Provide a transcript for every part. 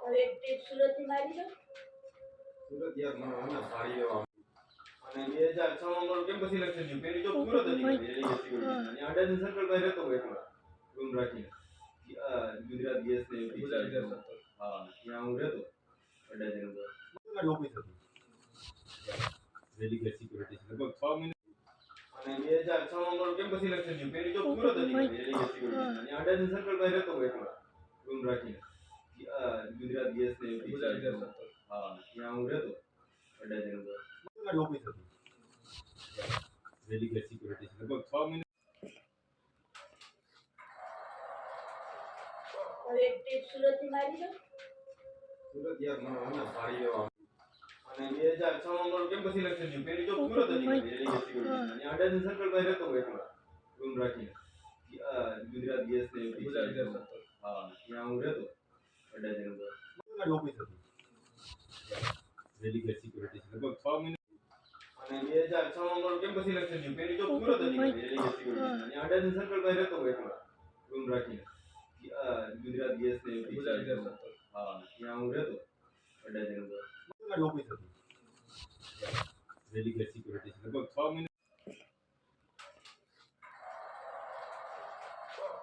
હવે એક ટ્રીપ સુરતથી મારી દો. સુરત યાર મને હમણાં સાડી લેવા અને 2006 માં મારું કેમ્પસ સિલેક્શન થયું. પેલી જોબ સુરત હતી મારી રેલવે સિક્યુરિટી અને અડાજણ સર્કલ પર રહેતો હોય એકલો રૂમ રાખીને ગુજરાત ગેસ ને ગુજરાત ગેસ હા ત્યાં હું રહેતો અડાજણ પર મારી ઓફિસ હતી રેલવે સિક્યુરિટી લગભગ 6 મહિના અને 2006 માં મારું કેમ્પસ સિલેક્શન થયું. પેલી જોબ સુરત હતી મારી રેલવે સિક્યુરિટી અને અડાજણ સર્કલ પર રહેતો હોય એકલો રૂમ રાખીને ગુજરાત ગેસ ને ગુજરાત ગેસ હા ત્યાં હું રહેતો અડાજણ પર મારી ઓફિસ હતી રેલવે સિક્યુરિટી લગભગ 6 મહિના હવે એક ટ્રીપ સુરતથી મારી દો. સુરત યાર મને હમણાં સાડી લેવા અને 2006 માં મારું કેમ્પસ સિલેક્શન થયું. પેલી જોબ સુરત હતી મારી રેલવે સિક્યુરિટી અને અડાજણ સર્કલ પર રહેતો હોય એકલો રૂમ રાખીને ગુજરાત ગેસ ને ગુજરાત ગેસ હા ત્યાં હું રહેતો અડાજણ પર મારી ઓફિસ હતી રેલવે સિક્યુરિટી લગભગ 6 મહિના અને 2006 માં મારું કેમ્પસ સિલેક્શન થયું. પેલી જોબ સુરત હતી મારી રેલવે સિક્યુરિટી અને અડાજણ સર્કલ પર રહેતો હોય એકલો રૂમ રાખીને ગુજરાત ગેસ ને ગુજરાત ગેસ હા ત્યાં હું રહેતો અડાજણ પર મારી ઓફિસ હતી રેલવે સિક્યુરિટી લગભગ 6 મહિના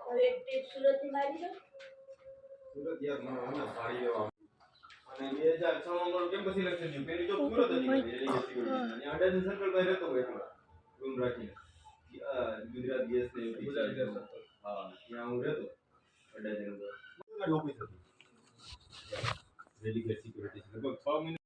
હવે એક ટ્રીપ સુરતથી મારી દો. સુરત યાર મને હમણાં સાડી લેવા અને 2006 માં મારું કેમ્પસ સિલેક્શન થયું. પેલી જોબ સુરત હતી મારી રેલવે સિક્યુરિટી અને અડાજણ સર્કલ પર રહેતો હોય એકલો રૂમ રાખીને ગુજરાત ગેસ ને ગુજરાત ગેસ હા ત્યાં હું રહેતો અડાજણ પર મારી ઓફિસ હતી રેલવે સિક્યુરિટી લગભગ 6 મહિના